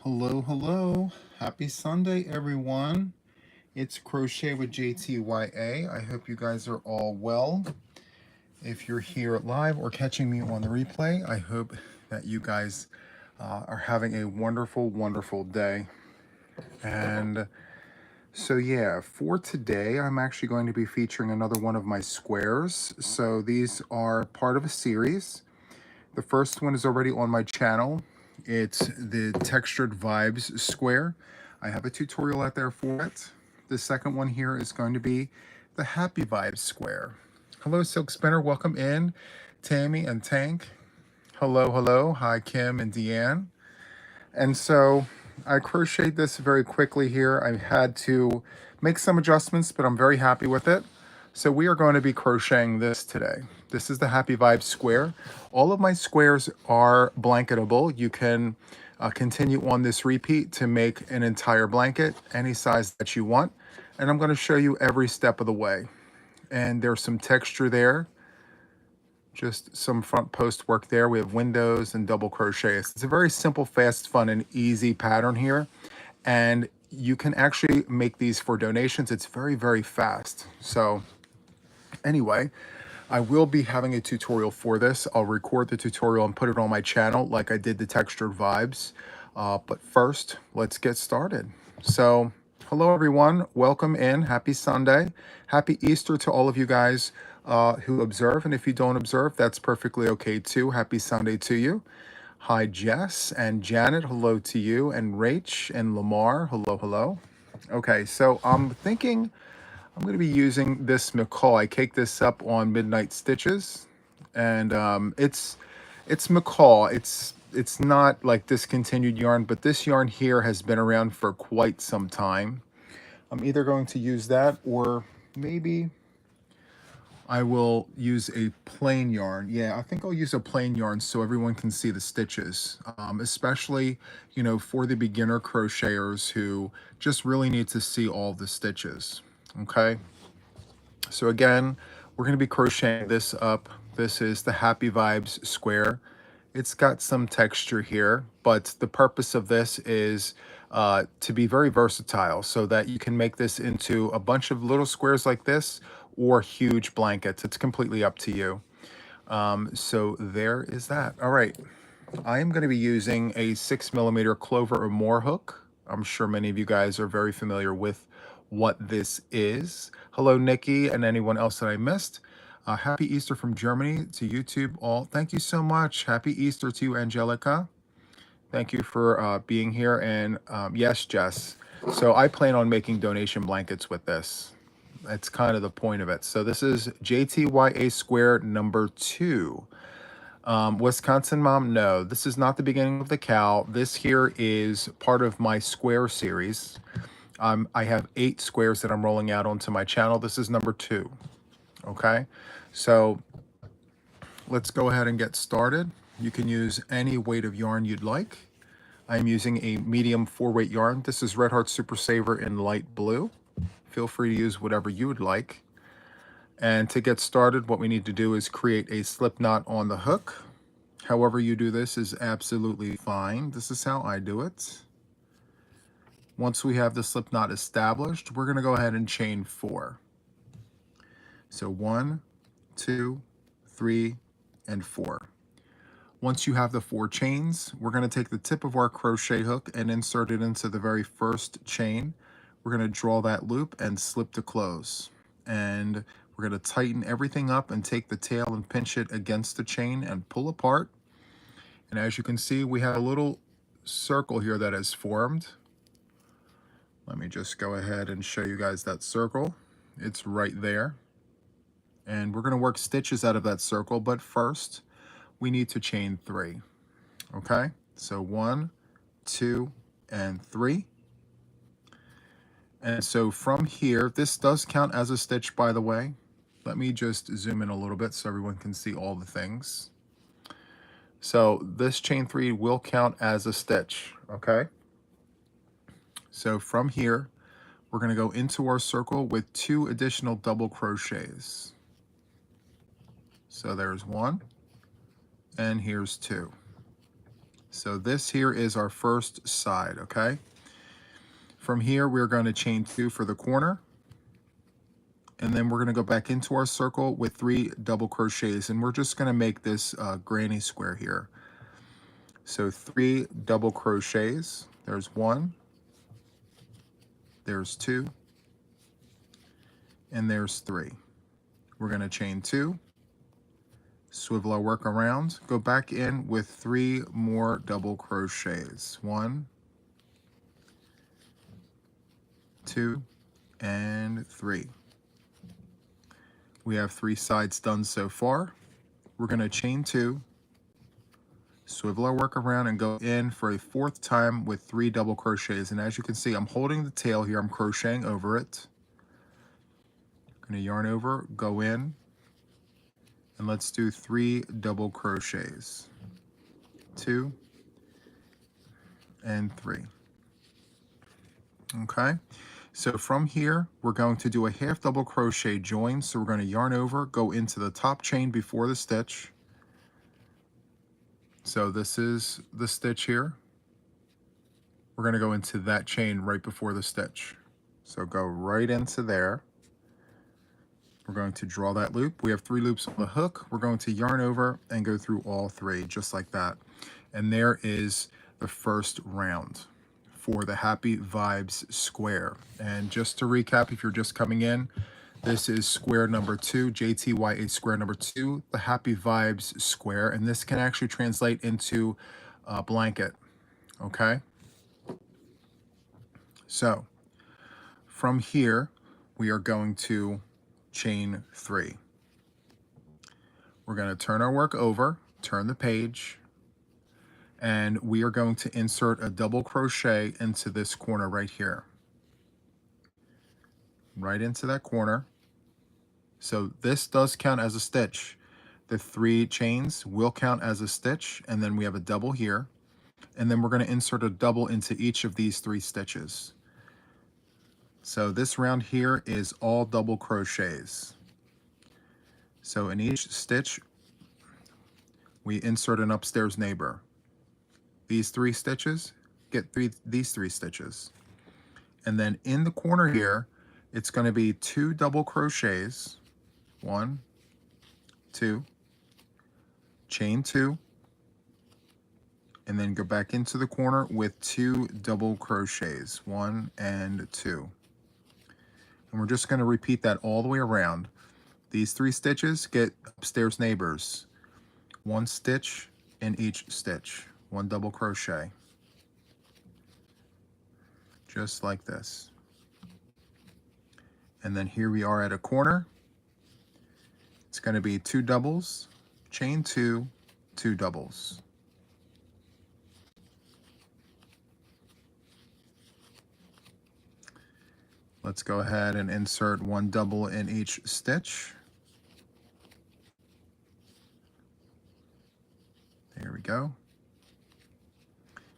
Hello, hello. Happy Sunday, everyone. It's Crochet with JTYA. I hope you guys are all well. If you're here live or catching me on the replay, I hope that you guys are having a wonderful, wonderful day. And so yeah, for today, I'm actually going to be featuring another one of my squares. So these are part of a series. The first one is already on my channel. It's the Textured Vibes square. I have a tutorial out there for it. The second one here is going to be the Happy Vibes square. Hello, Silk Spinner. Welcome in. Tammy and Tank. Hello, hello. Hi, Kim and Deanne. And so I crocheted this very quickly here. I had to make some adjustments, but I'm very happy with it. So we are going to be crocheting this today. This is the Happy Vibes square. All of my squares are blanketable. You can continue on this repeat to make an entire blanket, any size that you want. And I'm going to show you every step of the way. And there's some texture there. Just some front post work there. We have windows and double crochets. It's a very simple, fast, fun, and easy pattern here. And you can actually make these for donations. It's very, very fast. So anyway, I will be having a tutorial for this. I'll record the tutorial and put it on my channel like I did the Textured Vibes. But first, let's get started. So hello, everyone. Welcome in. Happy Sunday. Happy Easter to all of you guys who observe. And if you don't observe, that's perfectly okay too. Happy Sunday to you. Hi, Jess and Janet. Hello to you. And Rach and Lamar. Hello, hello. Okay, so I'm thinking I'm going to be using this McCall. I caked this up on Midnight Stitches. And it's McCall. It's not like discontinued yarn, but this yarn here has been around for quite some time. I'm either going to use that or maybe I will use a plain yarn. Yeah, I think I'll use a plain yarn so everyone can see the stitches, especially, you know, for the beginner crocheters who just really need to see all the stitches. Okay, so again, we're going to be crocheting this up. This is the Happy Vibes square. It's got some texture here, but the purpose of this is to be very versatile so that you can make this into a bunch of little squares like this or huge blankets. It's completely up to you. So there is that. All right, I am going to be using a 6mm Clover or more hook. I'm sure many of you guys are very familiar with what this is. Hello, Nikki, and anyone else that I missed. Happy Easter from Germany to YouTube all. Thank you so much. Happy Easter to you, Angelica. Thank you for being here. And yes, Jess. So I plan on making donation blankets with this. That's kind of the point of it. So this is JTYA square number 2. Wisconsin Mom, no, this is not the beginning of the cow. This here is part of my square series. I have 8 squares that I'm rolling out onto my channel. This is number 2. Okay, so let's go ahead and get started. You can use any weight of yarn you'd like. I'm using a medium 4-weight yarn. This is Red Heart Super Saver in light blue. Feel free to use whatever you would like. And to get started, what we need to do is create a slip knot on the hook. However you do this is absolutely fine. This is how I do it. Once we have the slip knot established, we're going to go ahead and chain 4. So 1, 2, 3, and 4. Once you have the 4 chains, we're going to take the tip of our crochet hook and insert it into the very first chain. We're going to draw that loop and slip to close. And we're going to tighten everything up and take the tail and pinch it against the chain and pull apart. And as you can see, we have a little circle here that is formed. Let me just go ahead and show you guys that circle. It's right there. And we're going to work stitches out of that circle, but first we need to chain 3. Okay, so 1, 2, and 3. And so from here, this does count as a stitch, by the way. Let me just zoom in a little bit so everyone can see all the things. So this chain 3 will count as a stitch, okay? So from here, we're going to go into our circle with 2 additional double crochets. So there's 1, and here's 2. So this here is our first side, okay? From here, we're going to chain 2 for the corner. And then we're going to go back into our circle with 3 double crochets. And we're just going to make this granny square here. So 3 double crochets. There's 1. There's 2. And there's 3. We're going to chain 2. Swivel our work around. Go back in with 3 more double crochets. 1, 2, and 3. We have 3 sides done so far. We're going to chain 2, swivel our work around, and go in for a 4th time with 3 double crochets. And as you can see, I'm holding the tail here. I'm crocheting over it. I'm going to yarn over, go in, and let's do 3 double crochets. 2 and 3. Okay. So from here, we're going to do a half double crochet join. So we're going to yarn over, go into the top chain before the stitch. So this is the stitch here. We're going to go into that chain right before the stitch. So go right into there. We're going to draw that loop. We have 3 loops on the hook. We're going to yarn over and go through all 3 just like that. And there is the first round for the Happy Vibes square. And just to recap, if you're just coming in, this is square number 2, JTYA square number 2, the Happy Vibes square, and this can actually translate into a blanket, okay? So from here, we are going to chain 3. We're going to turn our work over, turn the page, and we are going to insert a double crochet into this corner right here. Right into that corner. So this does count as a stitch. The 3 chains will count as a stitch, and then we have a double here. And then we're going to insert a double into each of these 3 stitches. So this round here is all double crochets. So in each stitch, we insert an upstairs neighbor. These 3 stitches get these 3 stitches. And then in the corner here, it's going to be 2 double crochets. 1, 2, chain 2, and then go back into the corner with 2 double crochets. 1 and 2. And we're just going to repeat that all the way around. These 3 stitches get upstairs neighbors. 1 stitch in each stitch. 1 double crochet. Just like this. And then here we are at a corner. It's going to be 2 doubles, chain 2, 2 doubles. Let's go ahead and insert 1 double in each stitch. There we go.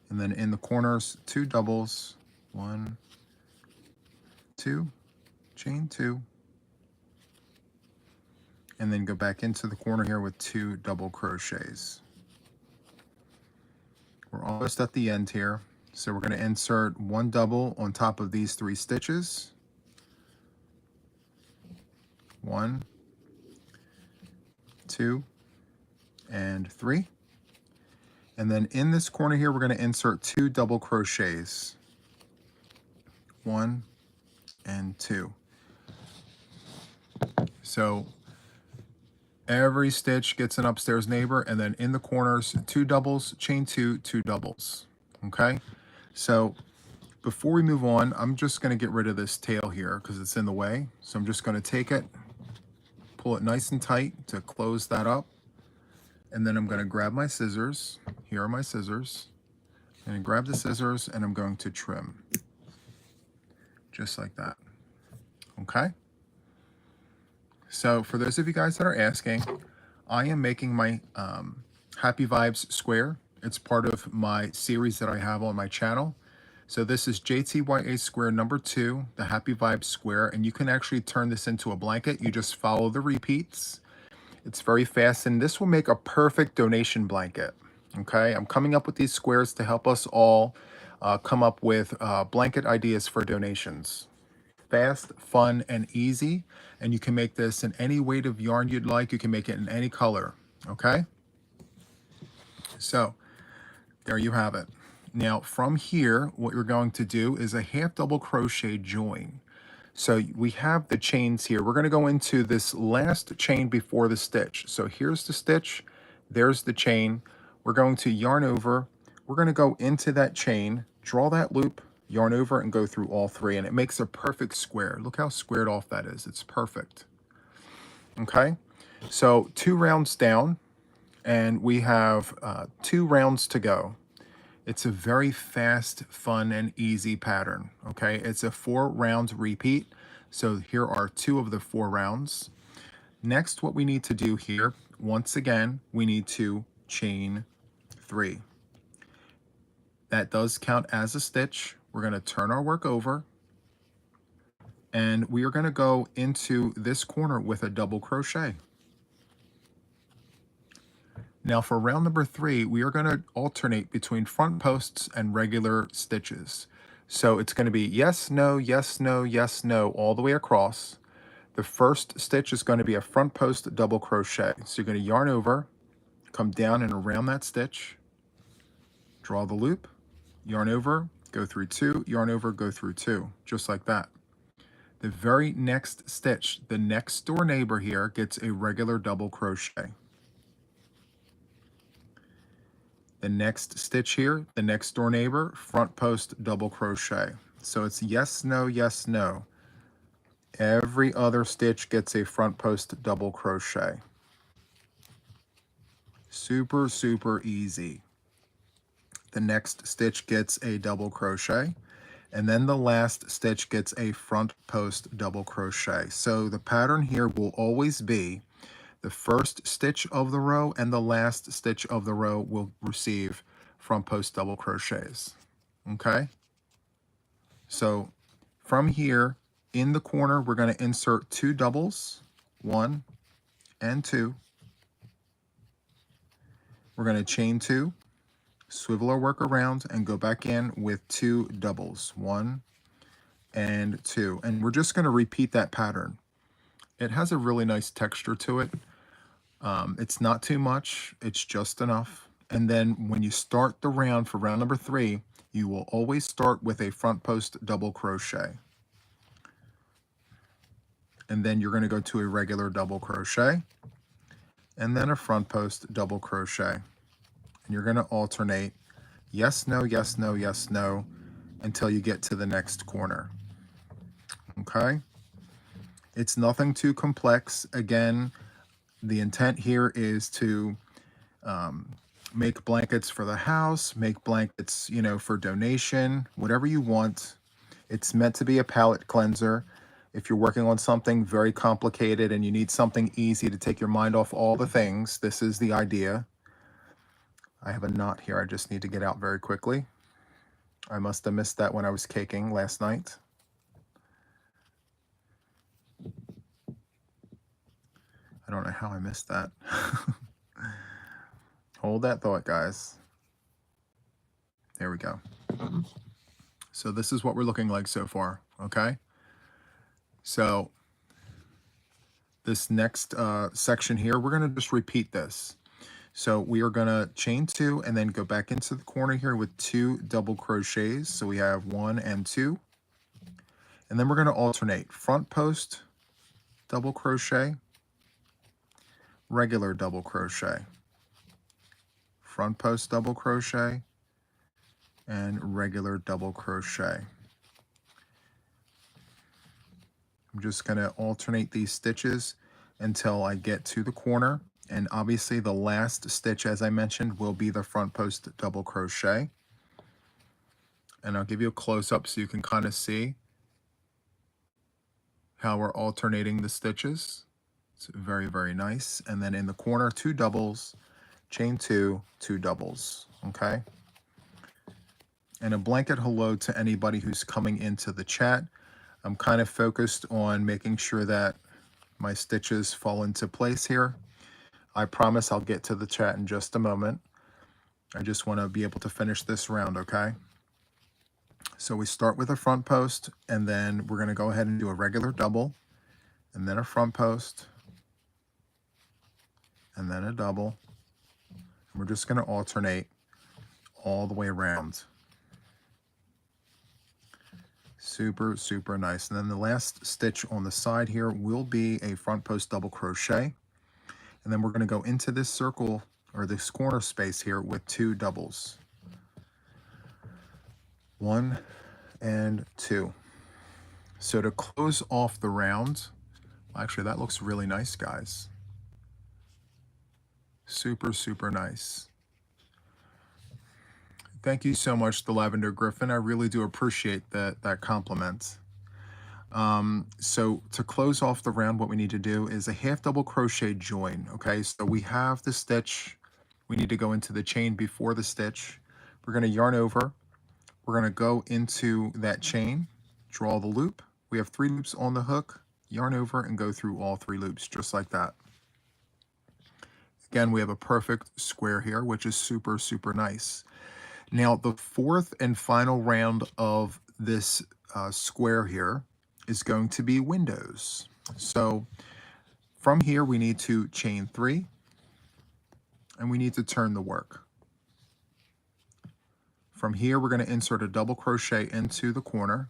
And then in the corners, 2 doubles, 1, 2, chain 2. And then go back into the corner here with 2 double crochets. We're almost at the end here. So we're going to insert 1 double on top of these 3 stitches. 1, 2, and 3. And then in this corner here, we're going to insert 2 double crochets. 1 and 2. So every stitch gets an upstairs neighbor, and then in the corners, 2 doubles, chain 2, 2 doubles. Okay? So before we move on, I'm just going to get rid of this tail here because it's in the way. So I'm just going to take it, pull it nice and tight to close that up. And then I'm going to grab my scissors. Here are my scissors. I'm going to grab the scissors and I'm going to trim. Just like that. Okay? So for those of you guys that are asking, I am making my Happy Vibes square. It's part of my series that I have on my channel. So this is JTYA square number 2, the Happy Vibes square, and you can actually turn this into a blanket. You just follow the repeats. It's very fast, and this will make a perfect donation blanket. Okay, I'm coming up with these squares to help us all come up with blanket ideas for donations. Fast, fun, and easy. And you can make this in any weight of yarn you'd like. You can make it in any color. Okay, so there you have it. Now from here, what you're going to do is a half double crochet join. So we have the chains here. We're going to go into this last chain before the stitch. So here's the stitch, there's the chain. We're going to yarn over. We're going to go into that chain, draw that loop, yarn over, and go through all three. And it makes a perfect square. Look how squared off that is. It's perfect. Okay, so 2 rounds down, and we have 2 rounds to go. It's a very fast, fun, and easy pattern, okay? It's a 4 round repeat. So here are 2 of the 4 rounds. Next, what we need to do here, once again, we need to chain 3. That does count as a stitch. We're gonna turn our work over, and we are gonna go into this corner with a double crochet. Now for round number 3, we are going to alternate between front posts and regular stitches. So it's going to be yes, no, yes, no, yes, no, all the way across. The first stitch is going to be a front post double crochet. So you're going to yarn over, come down and around that stitch, draw the loop, yarn over, go through 2, yarn over, go through 2, just like that. The very next stitch, the next door neighbor here gets a regular double crochet. The next stitch here, the next door neighbor, front post double crochet. So it's yes, no, yes, no. Every other stitch gets a front post double crochet. Super, super easy. The next stitch gets a double crochet, and then the last stitch gets a front post double crochet. So the pattern here will always be the first stitch of the row and the last stitch of the row will receive front post double crochets. Okay, so from here in the corner, we're going to insert 2 doubles, 1 and 2. We're going to chain 2, swivel our work around, and go back in with 2 doubles, 1 and 2. And we're just going to repeat that pattern. It has a really nice texture to it. It's not too much, it's just enough. And then when you start the round for round number 3, you will always start with a front post double crochet. And then you're going to go to a regular double crochet, and then a front post double crochet. And you're going to alternate yes, no, yes, no, yes, no, until you get to the next corner. Okay? It's nothing too complex. Again, the intent here is to make blankets for the house, make blankets, you know, for donation, whatever you want. It's meant to be a palette cleanser. If you're working on something very complicated and you need something easy to take your mind off all the things, this is the idea. I have a knot here I just need to get out very quickly. I must have missed that when I was caking last night. I don't know how I missed that. Hold that thought, guys. There we go. So this is what we're looking like so far, okay? So this next section here, we're going to just repeat this. So we are going to chain 2 and then go back into the corner here with 2 double crochets. So we have 1 and 2. And then we're going to alternate front post double crochet, regular double crochet, front post double crochet, and regular double crochet. I'm just going to alternate these stitches until I get to the corner. And obviously the last stitch, as I mentioned, will be the front post double crochet. And I'll give you a close-up so you can kind of see how we're alternating the stitches. It's very, very nice. And then in the corner, 2 doubles, chain 2, 2 doubles, okay? And a blanket hello to anybody who's coming into the chat. I'm kind of focused on making sure that my stitches fall into place here. I promise I'll get to the chat in just a moment. I just want to be able to finish this round, okay? So we start with a front post, and then we're going to go ahead and do a regular double, and then a front post, and then a double. And we're just going to alternate all the way around. Super, super nice. And then the last stitch on the side here will be a front post double crochet. And then we're going to go into this circle or this corner space here with 2 doubles. 1 and 2. So to close off the round, actually that looks really nice, guys. Super, super nice. Thank you so much, the Lavender Griffin. I really do appreciate that compliment. So to close off the round, what we need to do is a half double crochet join. Okay, so we have the stitch. We need to go into the chain before the stitch. We're going to yarn over. We're going to go into that chain, draw the loop. We have 3 loops on the hook, yarn over, and go through all 3 loops, just like that. Again, we have a perfect square here, which is super, super nice. Now, the 4th and final round of this square here is going to be windows. So from here, we need to chain 3, and we need to turn the work. From here, we're going to insert a double crochet into the corner.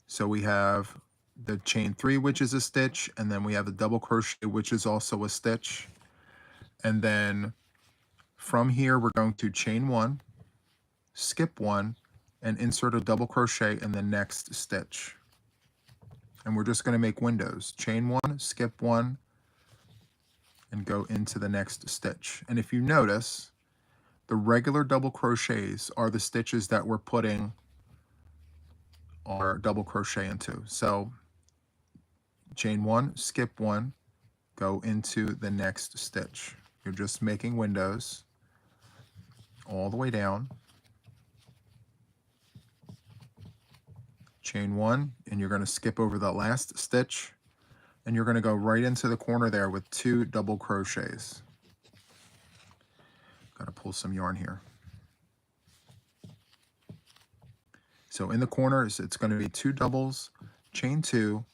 So we have the chain 3, which is a stitch, and then we have the double crochet, which is also a stitch. And then from here, we're going to chain 1, skip 1, and insert a double crochet in the next stitch. And we're just going to make windows. Chain 1, skip 1, and go into the next stitch. And if you notice, the regular double crochets are the stitches that we're putting our double crochet into. So chain 1, skip 1, go into the next stitch. You're just making windows all the way down. Chain 1, and you're going to skip over that last stitch, and you're going to go right into the corner there with 2 double crochets. Got to pull some yarn here. So in the corners, it's going to be 2 doubles, chain 2.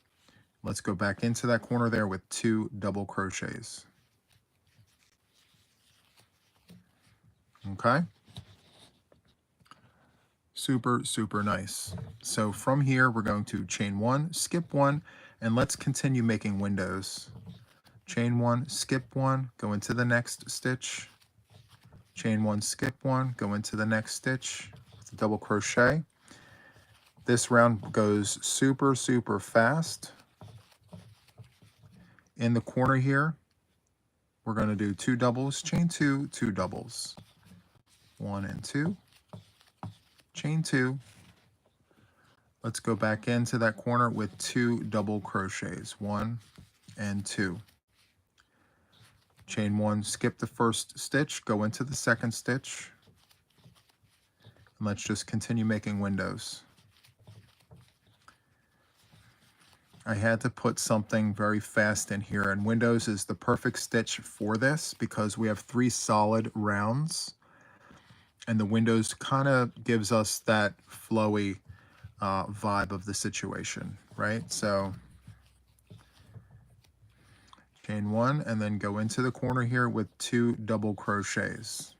Let's go back into that corner there with 2 double crochets. Okay? Super, super nice. So from here, we're going to chain 1, skip 1, and let's continue making windows. Chain 1, skip 1, go into the next stitch. Chain 1, skip 1, go into the next stitch with a double crochet. This round goes super, super fast. In the corner here, we're going to do 2 doubles, chain 2, 2 doubles. 1 and 2. Chain 2. Let's go back into that corner with 2 double crochets. 1 and 2. Chain 1, skip the first stitch, go into the second stitch. And let's just continue making windows. I had to put something very fast in here, and windows is the perfect stitch for this because we have 3 solid rounds, and the windows kind of gives us that flowy vibe of the situation, right? So chain 1 and then go into the corner here with 2 double crochets.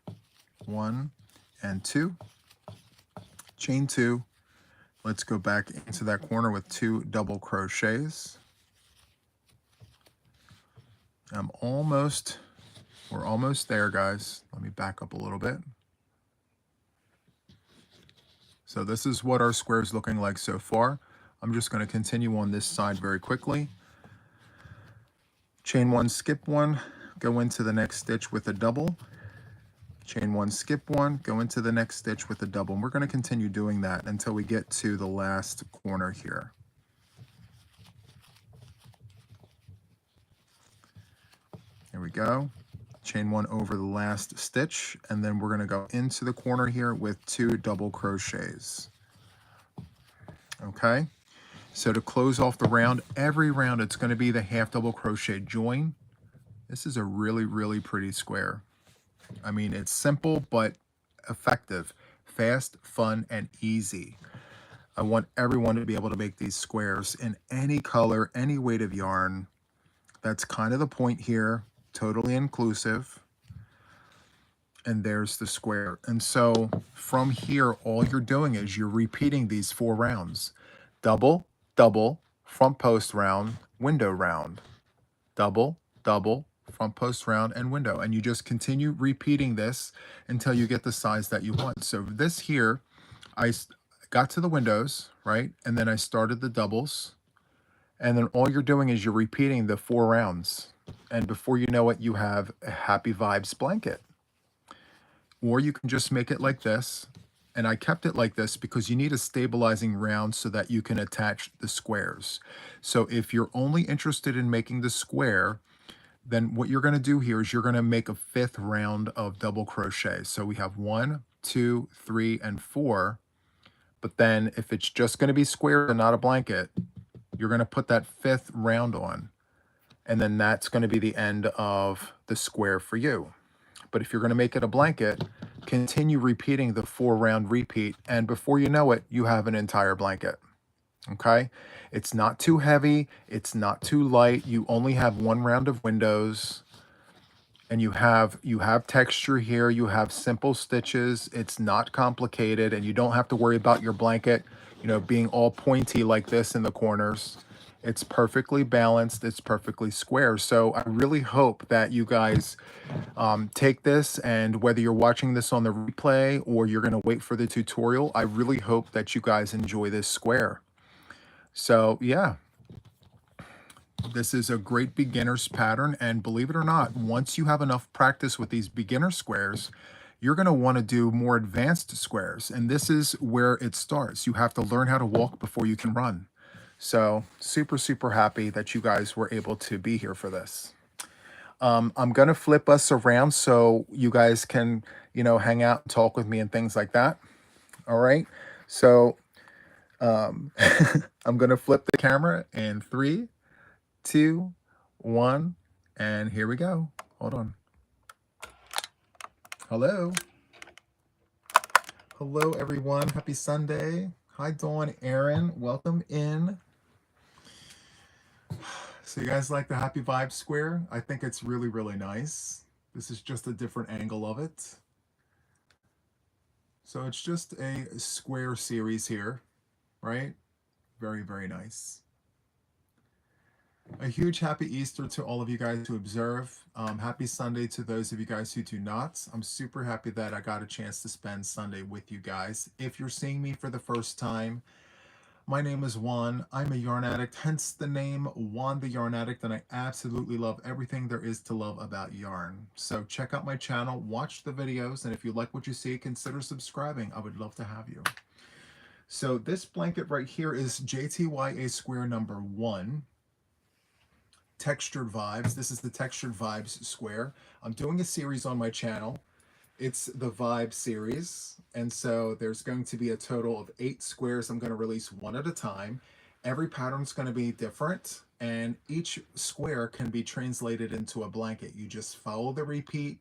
1 and 2. Chain 2. Let's go back into that corner with 2 double crochets. We're almost there, guys. Let me back up a little bit. So this is what our square is looking like so far. I'm just going to continue on this side very quickly. Chain 1, skip 1, go into the next stitch with a double. Chain 1, skip 1, go into the next stitch with a double. And we're going to continue doing that until we get to the last corner here. There we go. Chain 1 over the last stitch, and then we're going to go into the corner here with 2 double crochets. Okay, so to close off the round, every round it's going to be the half double crochet join. This is a really, really pretty square. I mean, it's simple but effective, fast, fun, and easy. I want everyone to be able to make these squares in any color, any weight of yarn. That's kind of the point here, totally inclusive. And there's the square. And so from here, all you're doing is you're repeating these 4 rounds. Double, double, front post round, window round. Double, double, front post round, and window. And you just continue repeating this until you get the size that you want. So this here, I got to the windows, right? And then I started the doubles. And then all you're doing is you're repeating the 4 rounds. And before you know it, you have a Happy Vibes blanket. Or you can just make it like this. And I kept it like this because you need a stabilizing round so that you can attach the squares. So if you're only interested in making the square, then what you're going to do here is you're going to make a 5th round of double crochet. So we have 1, 2, 3, and 4. But then if it's just going to be square and not a blanket, you're going to put that 5th round on. And then that's going to be the end of the square for you. But if you're going to make it a blanket, continue repeating the 4 round repeat. And before you know it, you have an entire blanket. Okay? It's not too heavy. It's not too light. You only have 1 round of windows. And you have texture here. You have simple stitches. It's not complicated. And you don't have to worry about your blanket, you know, being all pointy like this in the corners. It's perfectly balanced. It's perfectly square. So I really hope that you guys take this, and whether you're watching this on the replay or you're going to wait for the tutorial, I really hope that you guys enjoy this square. So yeah, this is a great beginner's pattern, and believe it or not, once you have enough practice with these beginner squares, you're going to want to do more advanced squares, and this is where it starts. You have to learn how to walk before you can run. So super, super happy that you guys were able to be here for this. I'm going to flip us around so you guys can, you know, hang out and talk with me and things like that. All right. So I'm going to flip the camera in 3, 2, 1, and here we go. Hold on. Hello. Hello, everyone. Happy Sunday. Hi, Dawn, Aaron. Welcome in. So you guys like the Happy Vibe square? I think it's really, really nice. This is just a different angle of it. So it's just a square series here, right? Very, very nice. A huge happy Easter to all of you guys who observe. Happy Sunday to those of you guys who do not. I'm super happy that I got a chance to spend Sunday with you guys. If you're seeing me for the first time, my name is Juan. I'm a yarn addict, hence the name Juan the Yarn Addict, and I absolutely love everything there is to love about yarn. So check out my channel, watch the videos, and if you like what you see, consider subscribing. I would love to have you. So this blanket right here is JTYA square number 1. Textured Vibes. This is the Textured Vibes square. I'm doing a series on my channel. It's the Vibe series, and so there's going to be a total of 8 squares. I'm going to release one at a time. Every pattern's going to be different, and each square can be translated into a blanket. You just follow the repeat.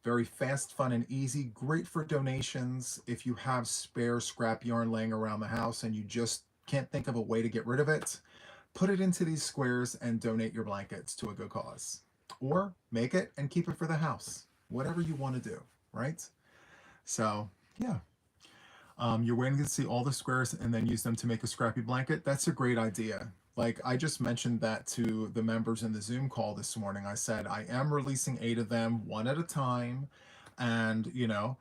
Very fast, fun, and easy. Great for donations. If you have spare scrap yarn laying around the house and you just can't think of a way to get rid of it, put it into these squares and donate your blankets to a good cause. Or make it and keep it for the house. Whatever you want to do, right? So, yeah. You're waiting to see all the squares and then use them to make a scrappy blanket. That's a great idea. Like, I just mentioned that to the members in the Zoom call this morning. I said, I am releasing 8 of them, one at a time. And, you know,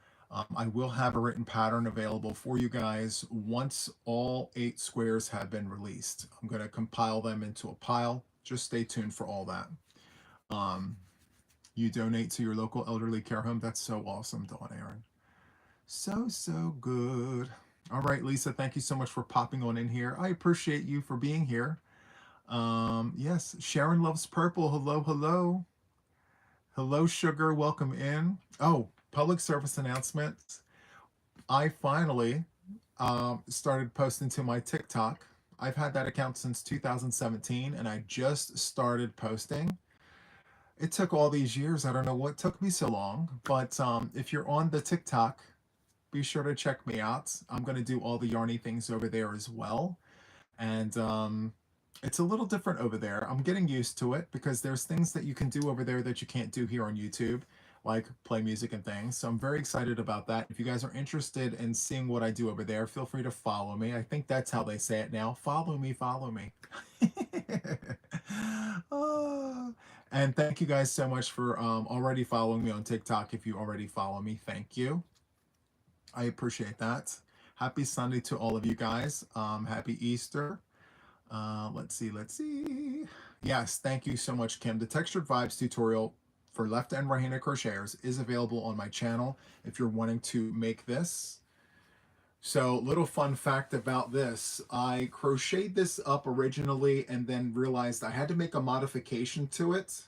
I will have a written pattern available for you guys once all 8 squares have been released. I'm going to compile them into a pile. Just stay tuned for all that. You donate to your local elderly care home. That's so awesome, Dawn Aaron. So, so good. All right, Lisa, thank you so much for popping on in here. I appreciate you for being here. Yes, Sharon loves purple. Hello, hello. Hello, Sugar. Welcome in. Oh, public service announcements. I finally started posting to my TikTok. I've had that account since 2017, and I just started posting. It took all these years. I don't know what took me so long, but if you're on the TikTok, be sure to check me out. I'm going to do all the yarny things over there as well. And it's a little different over there. I'm getting used to it because there's things that you can do over there that you can't do here on YouTube, like play music and things. So I'm very excited about that. If you guys are interested in seeing what I do over there, feel free to follow me. I think that's how they say it now. Follow me, follow me. Ah, and thank you guys so much for already following me on TikTok. If you already follow me, thank you. I appreciate that. Happy Sunday to all of you guys. Happy Easter. Let's see, let's see. Yes, thank you so much, Kim. The Textured Vibes tutorial for left and right-handed crocheters is available on my channel if you're wanting to make this. So, little fun fact about this. I crocheted this up originally and then realized I had to make a modification to it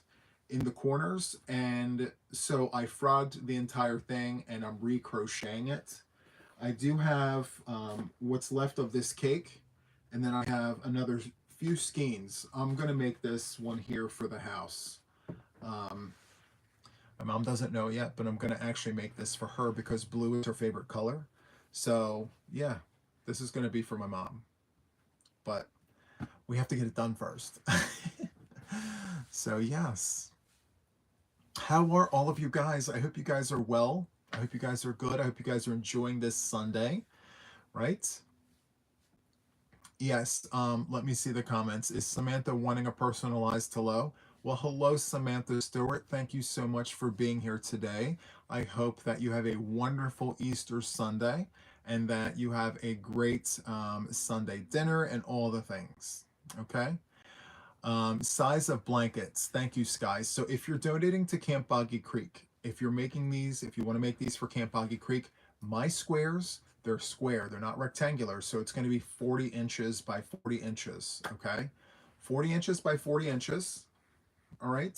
in the corners. And so I frogged the entire thing and I'm re-crocheting it. I do have what's left of this cake, and then I have another few skeins. I'm going to make this one here for the house. My mom doesn't know yet, but I'm going to actually make this for her because blue is her favorite color. So, yeah, this is going to be for my mom. But we have to get it done first. So, yes. How are all of you guys? I hope you guys are well. I hope you guys are good. I hope you guys are enjoying this Sunday, right? Yes, let me see the comments. Is Samantha wanting a personalized hello? Well, hello, Samantha Stewart. Thank you so much for being here today. I hope that you have a wonderful Easter Sunday and that you have a great Sunday dinner and all the things, okay? Size of blankets. Thank you, Sky. So if you're donating to Camp Boggy Creek, if you're making these, if you want to make these for Camp Boggy Creek, my squares, they're square. They're not rectangular. So it's going to be 40 inches by 40 inches. Okay. 40 inches by 40 inches. All right.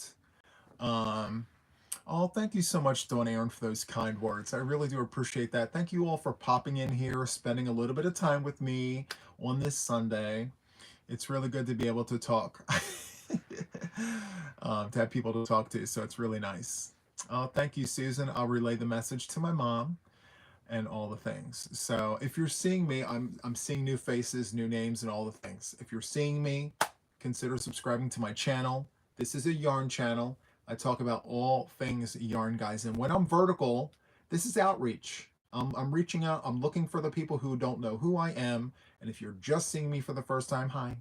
Oh, thank you so much, Dawn Aaron, for those kind words. I really do appreciate that. Thank you all for popping in here, spending a little bit of time with me on this Sunday. It's really good to be able to talk, to have people to talk to. So it's really nice. Oh, thank you, Susan. I'll relay the message to my mom and all the things. So if you're seeing me, I'm seeing new faces, new names, and all the things. If you're seeing me, consider subscribing to my channel. This is a yarn channel. I talk about all things yarn, guys. And when I'm vertical, this is outreach. I'm reaching out. I'm looking for the people who don't know who I am. And if you're just seeing me for the first time, hi,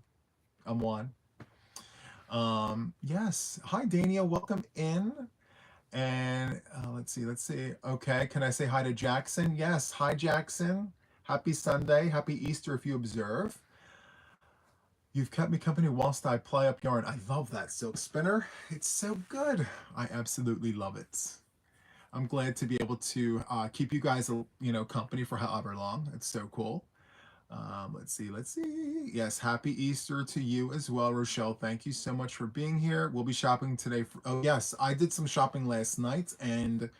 I'm Juan. Yes. Hi, Dania. Welcome in. And let's see. Okay, can I say hi to Jackson? Yes, hi Jackson. Happy Sunday, happy Easter if you observe. You've kept me company whilst I ply up yarn. I love that silk spinner. It's so good. I absolutely love it. I'm glad to be able to keep you guys, company for however long. It's so cool. Let's see. Yes, happy Easter to you as well, Rochelle. Thank you so much for being here. We'll be shopping today. Oh, yes, I did some shopping last night, and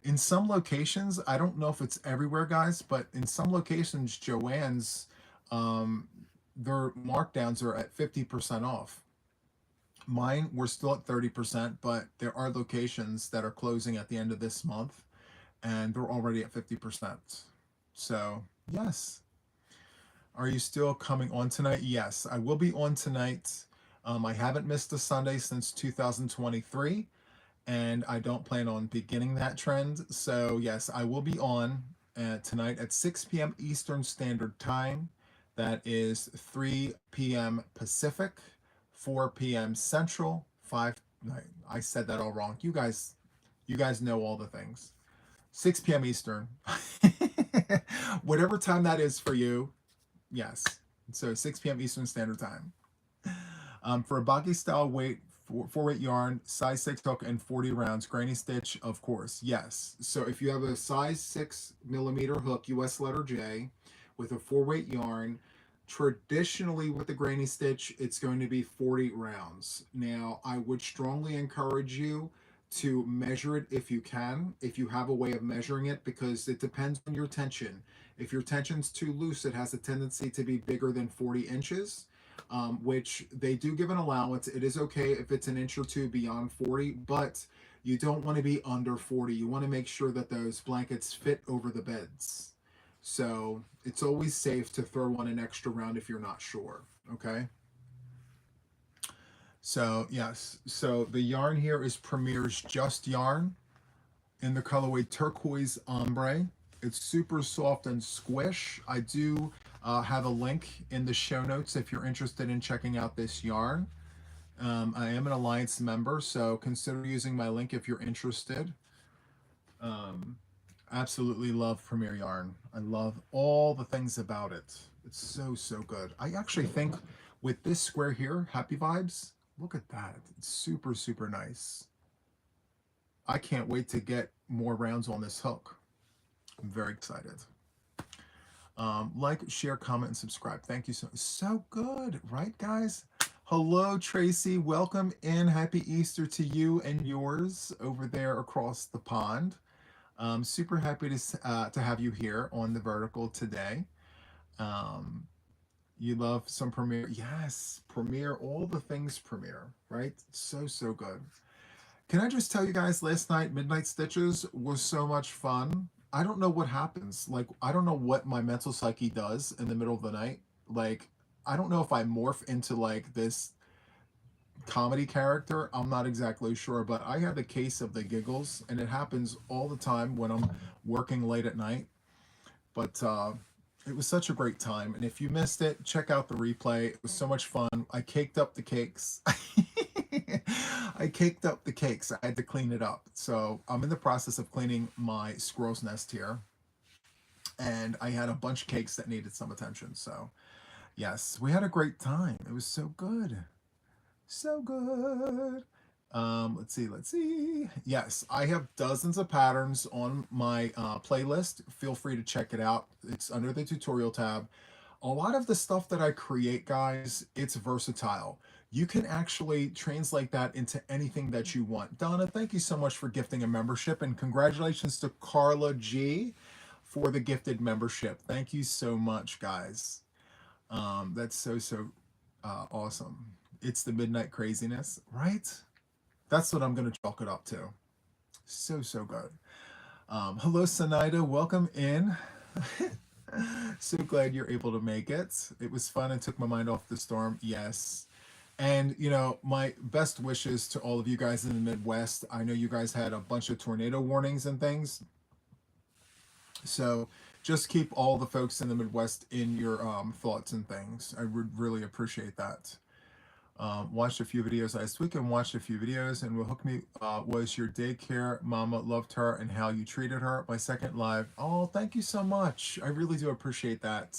in some locations, I don't know if it's everywhere, guys, but in some locations, Joann's, their markdowns are at 50% off. Mine, we're still at 30%, but there are locations that are closing at the end of this month, and they're already at 50%. So, yes. Are you still coming on tonight? Yes, I will be on tonight. I haven't missed a Sunday since 2023, and I don't plan on beginning that trend. So yes, I will be on tonight at 6 p.m. Eastern Standard Time. That is 3 p.m. Pacific, 4 p.m. Central, 5. I said that all wrong. You guys know all the things. 6 p.m. Eastern. Whatever time that is for you. Yes. So 6 p.m. Eastern Standard Time. For a boggy style weight, 4-weight yarn, size 6 hook, and 40 rounds, granny stitch, of course. Yes. So if you have a size 6mm hook, US letter J, with a 4-weight yarn, traditionally with the granny stitch, it's going to be 40 rounds. Now, I would strongly encourage you to measure it if you can, if you have a way of measuring it, because it depends on your tension. If your tension's too loose, it has a tendency to be bigger than 40 inches. which they do give an allowance. It is okay if it's an inch or two beyond 40, but you don't want to be under 40. You want to make sure that those blankets fit over the beds. So it's always safe to throw on an extra round if you're not sure, okay? So yes, so the yarn here is Premier's Just Yarn in the colorway Turquoise Ombre. It's super soft and squish. I do have a link in the show notes if you're interested in checking out this yarn. I am an Alliance member, so consider using my link if you're interested. Absolutely love Premier Yarn. I love all the things about it. It's so, so good. I actually think with this square here, Happy Vibes, look at that. It's super, super nice. I can't wait to get more rounds on this hook. I'm very excited. Like, share, comment, and subscribe. Thank you so good, right, guys? Hello, Tracy. Welcome in. Happy Easter to you and yours over there across the pond. Super happy to have you here on the vertical today. You love some Premiere. Yes, Premiere, all the things Premiere, right? So, so good. Can I just tell you guys, last night, Midnight Stitches was so much fun. I don't know what happens. Like, I don't know what my mental psyche does in the middle of the night. Like, I don't know if I morph into like this comedy character. I'm not exactly sure, but I had the case of the giggles, and it happens all the time when I'm working late at night. But it was such a great time. And if you missed it, check out the replay. It was so much fun. I caked up the cakes. I caked up the cakes. I had to clean it up. So I'm in the process of cleaning my squirrel's nest here. And I had a bunch of cakes that needed some attention. So yes, we had a great time. It was so good. So good. Let's see. Yes, I have dozens of patterns on my playlist. Feel free to check it out. It's under the tutorial tab. A lot of the stuff that I create, guys, it's versatile. You can actually translate that into anything that you want. Donna, thank you so much for gifting a membership, and congratulations to Carla G for the gifted membership. Thank you so much, guys. That's so awesome. It's the midnight craziness, right? That's what I'm going to chalk it up to. So good. Hello, Sanaida. Welcome in. So glad you're able to make it. It was fun and took my mind off the storm. Yes. And, you know, my best wishes to all of you guys in the Midwest. I know you guys had a bunch of tornado warnings and things. So just keep all the folks in the Midwest in your thoughts and things. I would really appreciate that. Watched a few videos last week and watched a few videos, and what hooked me was your daycare mama loved her and how you treated her. My second live. Oh, thank you so much. I really do appreciate that.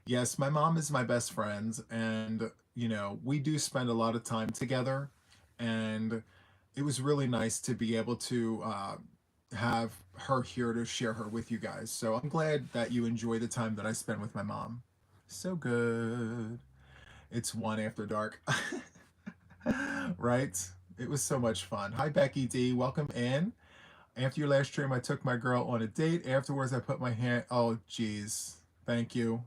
Yes, my mom is my best friend, and you know, we do spend a lot of time together, and it was really nice to be able to have her here to share her with you guys. So I'm glad that you enjoy the time that I spend with my mom. So good. It's 1 after dark. Right? It was so much fun. Hi, Becky D. Welcome in. After your last stream, I took my girl on a date. Afterwards, I put my hand... Oh, geez. Thank you.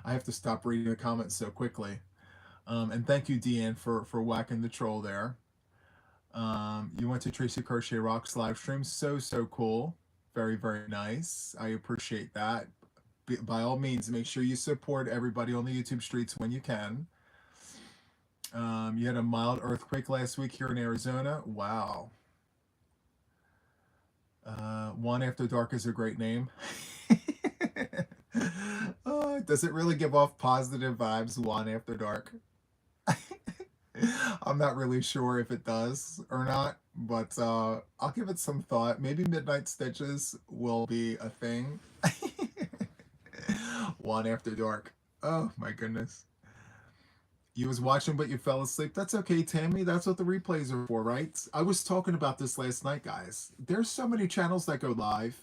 I have to stop reading the comments so quickly. And thank you, Deanne, for whacking the troll there. You went to Tracy Crochet Rocks live stream. So cool. Very nice. I appreciate that. By all means, make sure you support everybody on the YouTube streets when you can. You had a mild earthquake last week here in Arizona. Wow. 1 After Dark is a great name. Does it really give off positive vibes, 1 After Dark? I'm not really sure if it does or not, but I'll give it some thought. Maybe Midnight Stitches will be a thing. 1 After Dark. Oh my goodness. You was watching but you fell asleep. That's okay, Tammy. That's what the replays are for, right? I was talking about this last night, guys. There's so many channels that go live.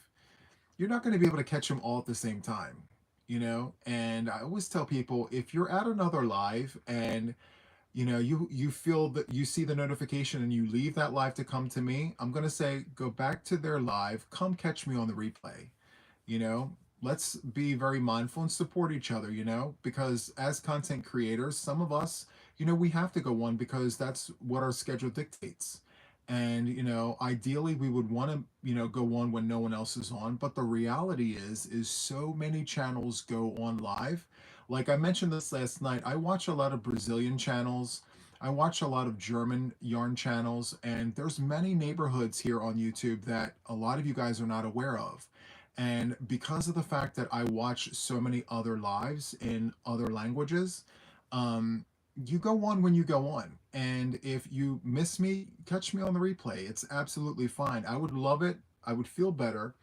You're not going to be able to catch them all at the same time, you know? And I always tell people, if you're at another live and you know, you feel that you see the notification and you leave that live to come to me, I'm going to say, go back to their live, come catch me on the replay. You know, let's be very mindful and support each other, you know, because as content creators, some of us, you know, we have to go on because that's what our schedule dictates. And, you know, ideally we would want to, you know, go on when no one else is on. But the reality is so many channels go on live. Like I mentioned this last night, I watch a lot of Brazilian channels. I watch a lot of German yarn channels, and there's many neighborhoods here on YouTube that a lot of you guys are not aware of. And because of the fact that I watch so many other lives in other languages, um, you go on when you go on. And if you miss me, catch me on the replay. It's absolutely fine. I would love it. I would feel better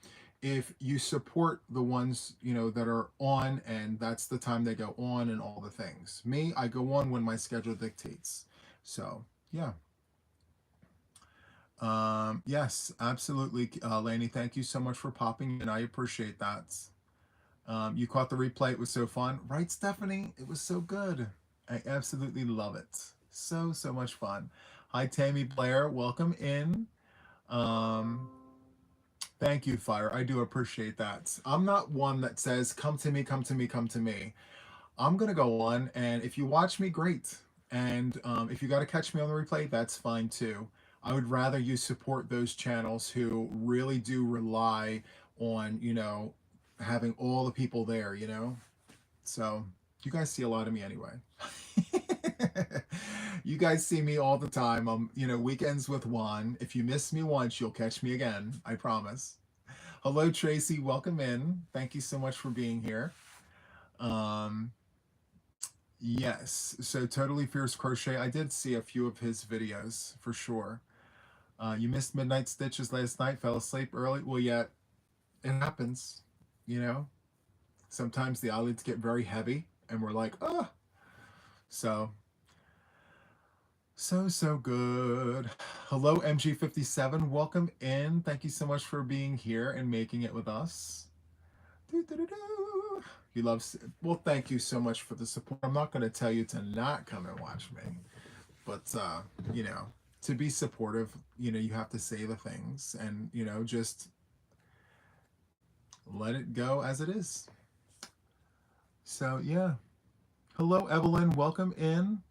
if you support the ones, you know, that are on and that's the time they go on and all the things. Me, I go on when my schedule dictates. So, yeah. Yes, absolutely, Lainey. Thank you so much for popping in. I appreciate that. You caught the replay. It was so fun. Right, Stephanie? It was so good. I absolutely love it. So, so much fun. Hi, Tammy Blair. Welcome in. Um, Thank you, Fire. I do appreciate that. I'm not one that says, come to me, come to me, come to me. I'm going to go on, and if you watch me, great. And if you got to catch me on the replay, that's fine too. I would rather you support those channels who really do rely on, you know, having all the people there, you know? So you guys see a lot of me anyway. You guys see me all the time. You know, weekends with Juan. If you miss me once, you'll catch me again. I promise. Hello, Tracy. Welcome in. Thank you so much for being here. Um, yes. So Totally Fierce Crochet. I did see a few of his videos for sure. You missed Midnight Stitches last night. Fell asleep early. Well, yeah, it happens. You know, sometimes the eyelids get very heavy, and we're like, oh. So so good. Hello, MG57. Welcome in. Thank you so much for being here and making it with us. He loves. Well, thank you so much for the support. I'm not going to tell you to not come and watch me, but you know, to be supportive, you know, you have to say the things, and you know, just let it go as it is. So yeah. Hello, Evelyn. Welcome in.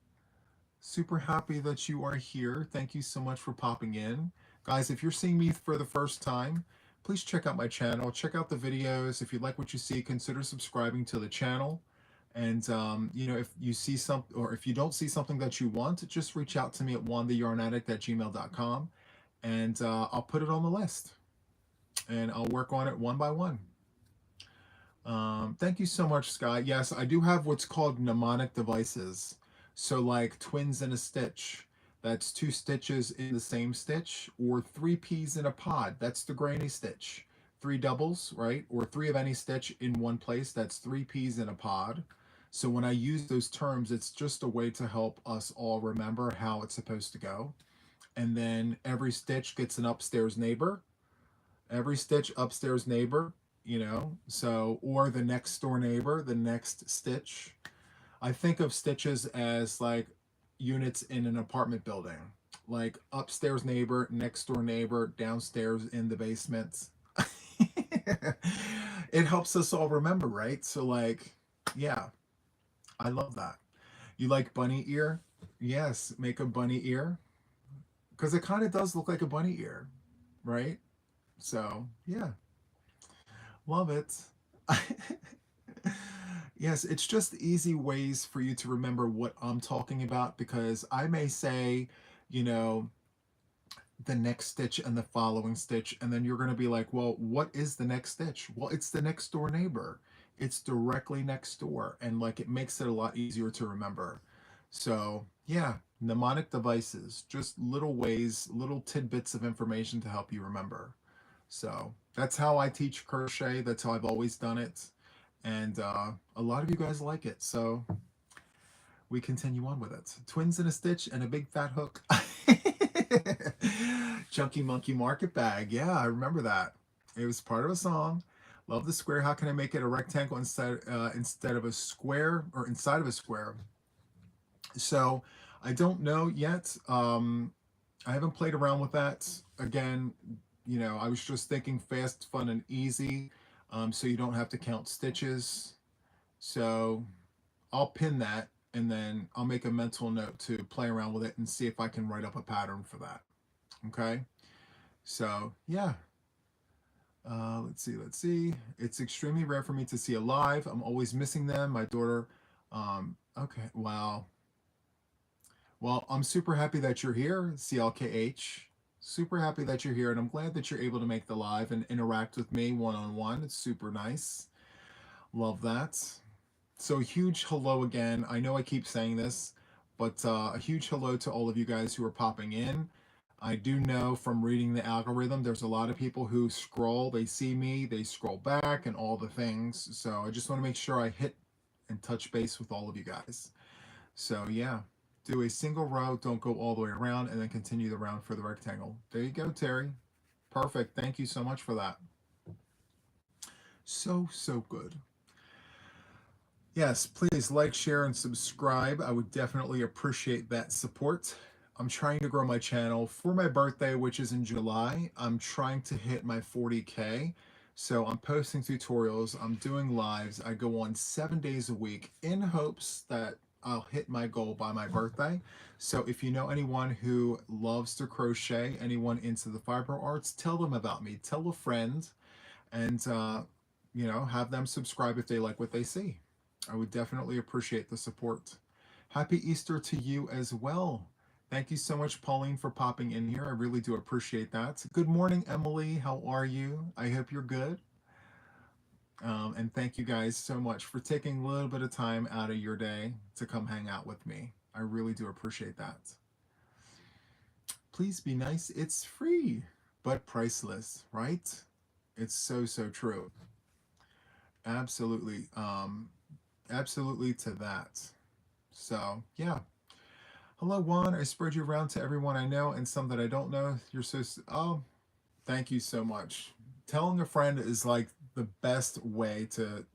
Super happy that you are here. Thank you so much for popping in. Guys, if you're seeing me for the first time, please check out my channel. Check out the videos. If you like what you see, consider subscribing to the channel. And, you know, if you see something, or if you don't see something that you want, just reach out to me at JuanTheYarnAddict@gmail.com, and I'll put it on the list. And I'll work on it one by one. Thank you so much, Sky. Yes, I do have what's called mnemonic devices. So like twins in a stitch, that's 2 stitches in the same stitch, or 3 peas in a pod, that's the granny stitch. 3 doubles, right? Or 3 of any stitch in one place, that's 3 peas in a pod. So when I use those terms, it's just a way to help us all remember how it's supposed to go. And then every stitch gets an upstairs neighbor. Every stitch upstairs neighbor, you know, so, or the next door neighbor, the next stitch. I think of stitches as like units in an apartment building, like upstairs neighbor, next door neighbor, downstairs in the basement. It helps us all remember, right? So like, yeah, I love that. You like bunny ear? Yes, make a bunny ear, because it kind of does look like a bunny ear, right? So yeah, love it. Yes, it's just easy ways for you to remember what I'm talking about, because I may say, you know, the next stitch and the following stitch, and then you're going to be like, well, what is the next stitch? Well, it's the next door neighbor. It's directly next door, and like it makes it a lot easier to remember. So yeah, mnemonic devices, just little ways, little tidbits of information to help you remember. So that's how I teach crochet. That's how I've always done it. And a lot of you guys like it. So we continue on with it. Twins in a stitch and a big fat hook. Chunky Monkey Market Bag. Yeah, I remember that. It was part of a song. Love the square. How can I make it a rectangle instead of a square, or inside of a square? So I don't know yet. I haven't played around with that. Again, you know, I was just thinking fast, fun, and easy. so you don't have to count stitches. So I'll pin that, and then I'll make a mental note to play around with it and see if I can write up a pattern for that. Okay, so yeah. Let's see, let's see. It's extremely rare for me to see a live. I'm always missing them. My daughter, okay, wow. Well, I'm super happy that you're here, CLKH. Super happy that you're here, and I'm glad that you're able to make the live and interact with me one-on-one. It's super nice. Love that. So huge hello again. I know I keep saying this, but a huge hello to all of you guys who are popping in. I do know from reading the algorithm, there's a lot of people who scroll, they see me, they scroll back and all the things. So I just want to make sure I hit and touch base with all of you guys. So yeah, do a single row, don't go all the way around, and then continue the round for the rectangle. There you go, Terry. Perfect. Thank you so much for that. So good. Yes, please like, share, and subscribe. I would definitely appreciate that support. I'm trying to grow my channel for my birthday, which is in July. I'm trying to hit my 40K. So I'm posting tutorials, I'm doing lives. I go on 7 days a week in hopes that I'll hit my goal by my birthday. So if you know anyone who loves to crochet, anyone into the fibro arts, tell them about me. Tell a friend, and have them subscribe if they like what they see. I would definitely appreciate the support. Happy Easter to you as well. Thank you so much, Pauline, for popping in here. I really do appreciate that. Good morning, Emily. How are you? I hope you're good. And thank you guys so much for taking a little bit of time out of your day to come hang out with me. I really do appreciate that. Please be nice. It's free, but priceless, right? It's so true. Absolutely. Absolutely to that. So, yeah. Hello, Juan. I spread you around to everyone I know and some that I don't know. You're so, oh, thank you so much. Telling a friend is like the best way to,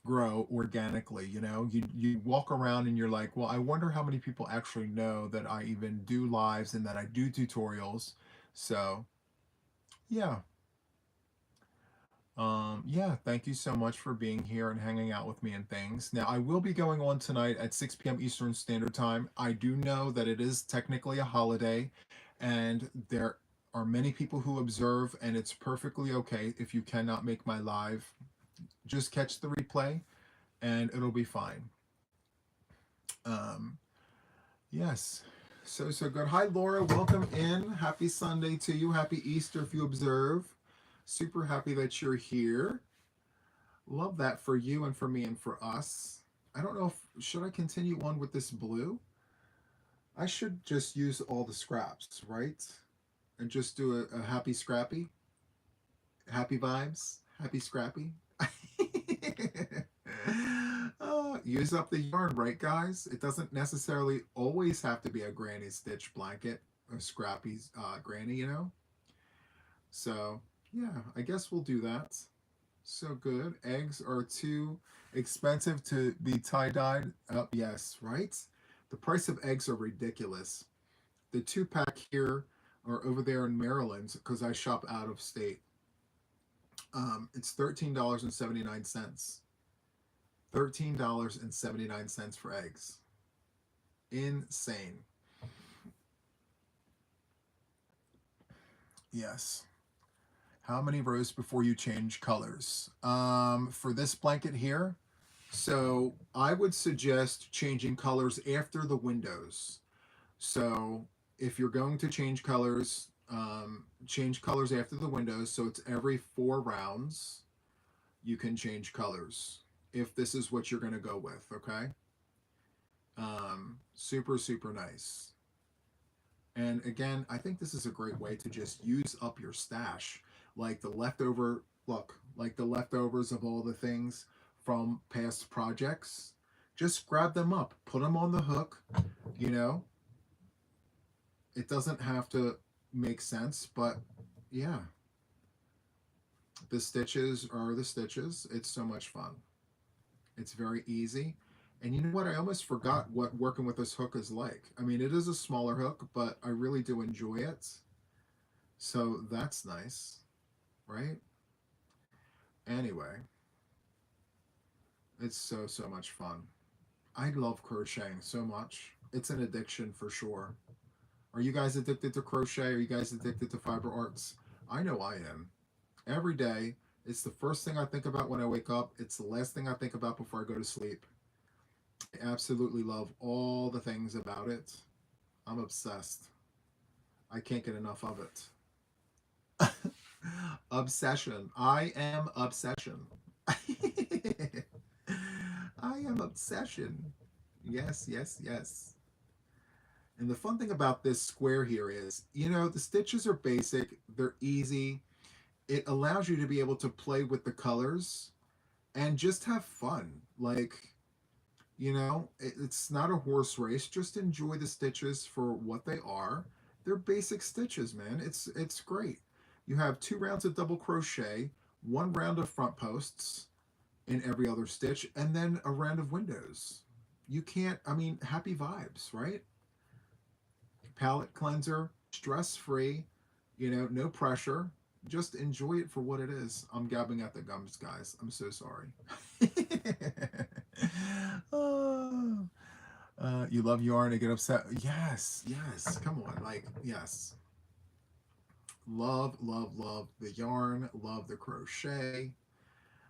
grow organically. You walk around and you're like, well, I wonder how many people actually know that I even do lives and that I do tutorials. So, yeah. Yeah, thank you so much for being here and hanging out with me and things. Now, I will be going on tonight at 6 p.m. Eastern Standard Time. I do know that it is technically a holiday, and there are many people who observe, and it's perfectly okay if you cannot make my live. Just catch the replay, and it'll be fine. Um, yes. So good. Hi, Laura. Welcome in. Happy Sunday to you. Happy Easter if you observe. Super happy that you're here. Love that for you and for me and for us. I don't know if, should I continue on with this blue? I should just use all the scraps, right? And just do a happy scrappy. Happy vibes. Happy scrappy. Use up the yarn, right, guys? It doesn't necessarily always have to be a granny stitch blanket or scrappy granny, So, yeah, I guess we'll do that. So good. Eggs are too expensive to be tie-dyed. Yes, right? The price of eggs are ridiculous. The 2-pack here are over there in Maryland because I shop out of state. It's $13.79. $13.79 for eggs. Insane. Yes. How many rows before you change colors? For this blanket here, so I would suggest changing colors after the windows. So if you're going to change colors after the windows. So it's every 4 rounds you can change colors if this is what you're going to go with. Okay. Super nice. And again, I think this is a great way to just use up your stash, like the leftovers of all the things from past projects. Just grab them up, put them on the hook. It doesn't have to make sense, but yeah, the stitches are the stitches. It's so much fun. It's very easy. And you know what? I almost forgot what working with this hook is like. I mean, it is a smaller hook, but I really do enjoy it. So that's nice, right? Anyway, it's so, so much fun. I love crocheting so much. It's an addiction for sure. Are you guys addicted to crochet? Are you guys addicted to fiber arts? I know I am. Every day, it's the first thing I think about when I wake up. It's the last thing I think about before I go to sleep. I absolutely love all the things about it. I'm obsessed. I can't get enough of it. Obsession. I am obsession. I am obsession. Yes, yes, yes. And the fun thing about this square here is, the stitches are basic, they're easy. It allows you to be able to play with the colors and just have fun. Like, it's not a horse race. Just enjoy the stitches for what they are. They're basic stitches, man. It's great. You have 2 rounds of double crochet, 1 round of front posts in every other stitch, and then a round of windows. You can't, happy vibes, right? Palette cleanser, stress free, no pressure. Just enjoy it for what it is. I'm gabbing at the gums, guys. I'm so sorry. Oh, you love yarn to get upset. Yes, yes. Come on. Like, yes. Love, love, love the yarn. Love the crochet.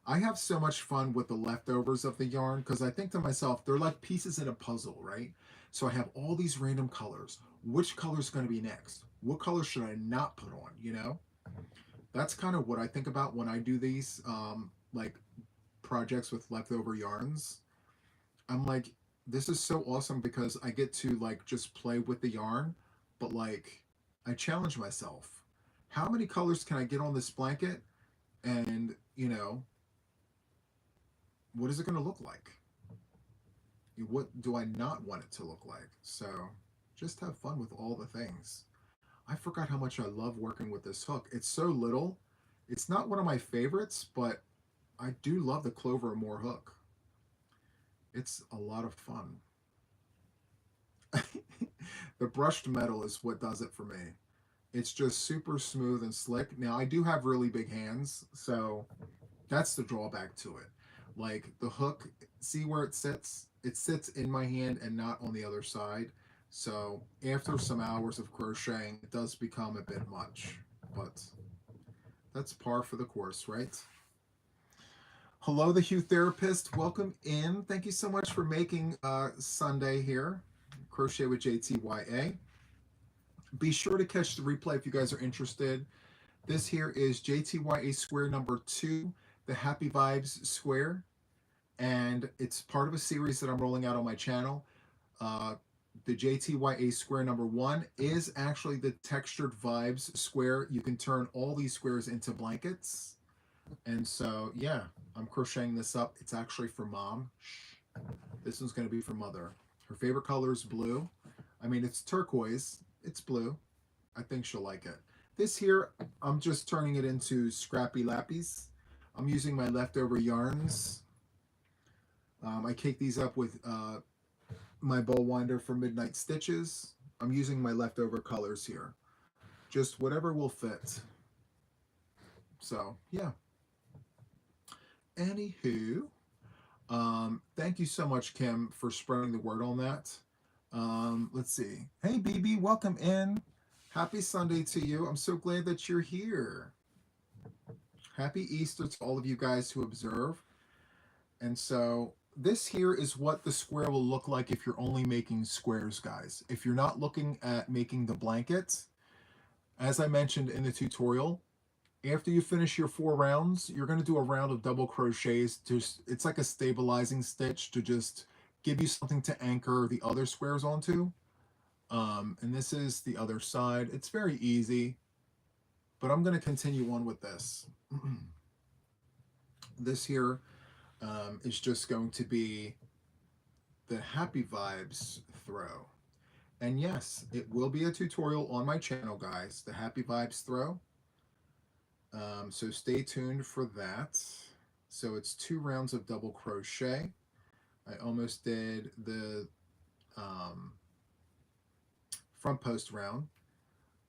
I have so much fun with the leftovers of the yarn because I think to myself, they're like pieces in a puzzle, right? So I have all these random colors. Which color is going to be next? What color should I not put on? That's kind of what I think about when I do these like projects with leftover yarns. I'm like, this is so awesome because I get to like just play with the yarn, but like I challenge myself. How many colors can I get on this blanket? And, what is it going to look like? What do I not want it to look like? So just have fun with all the things. I forgot how much I love working with this hook. It's so little. It's not one of my favorites, but I do love the Clover Moore hook. It's a lot of fun. The brushed metal is what does it for me. It's just super smooth and slick. Now, I do have really big hands, so that's the drawback to it. Like the hook, see where it sits? It sits in my hand and not on the other side. So after some hours of crocheting, it does become a bit much, but that's par for the course, right? Hello, the Hue Therapist. Welcome in. Thank you so much for making Sunday here, Crochet with JTYA. Be sure to catch the replay if you guys are interested. This here is JTYA square number 2, the Happy Vibes square, and it's part of a series that I'm rolling out on my channel. The JTYA square number 1 is actually the Textured Vibes square. You can turn all these squares into blankets. And so, yeah, I'm crocheting this up. It's actually for mom. This one's going to be for mother. Her favorite color is blue. It's turquoise. It's blue. I think she'll like it. This here, I'm just turning it into scrappy lappies. I'm using my leftover yarns. I cake these up with my bowl winder for midnight stitches. I'm using my leftover colors here. Just whatever will fit. So, yeah. Anywho, thank you so much, Kim, for spreading the word on that. Let's see. Hey, BB, welcome in. Happy Sunday to you. I'm so glad that you're here. Happy Easter to all of you guys who observe. And so this here is what the square will look like if you're only making squares, guys. If you're not looking at making the blanket, as I mentioned in the tutorial, after you finish your 4 rounds, you're going to do a round of double crochets. It's like a stabilizing stitch to just give you something to anchor the other squares onto. And this is the other side. It's very easy, but I'm going to continue on with this. This here is just going to be the Happy Vibes throw. And yes, it will be a tutorial on my channel, guys, the Happy Vibes throw. So stay tuned for that. So it's 2 rounds of double crochet. I almost did the front post round,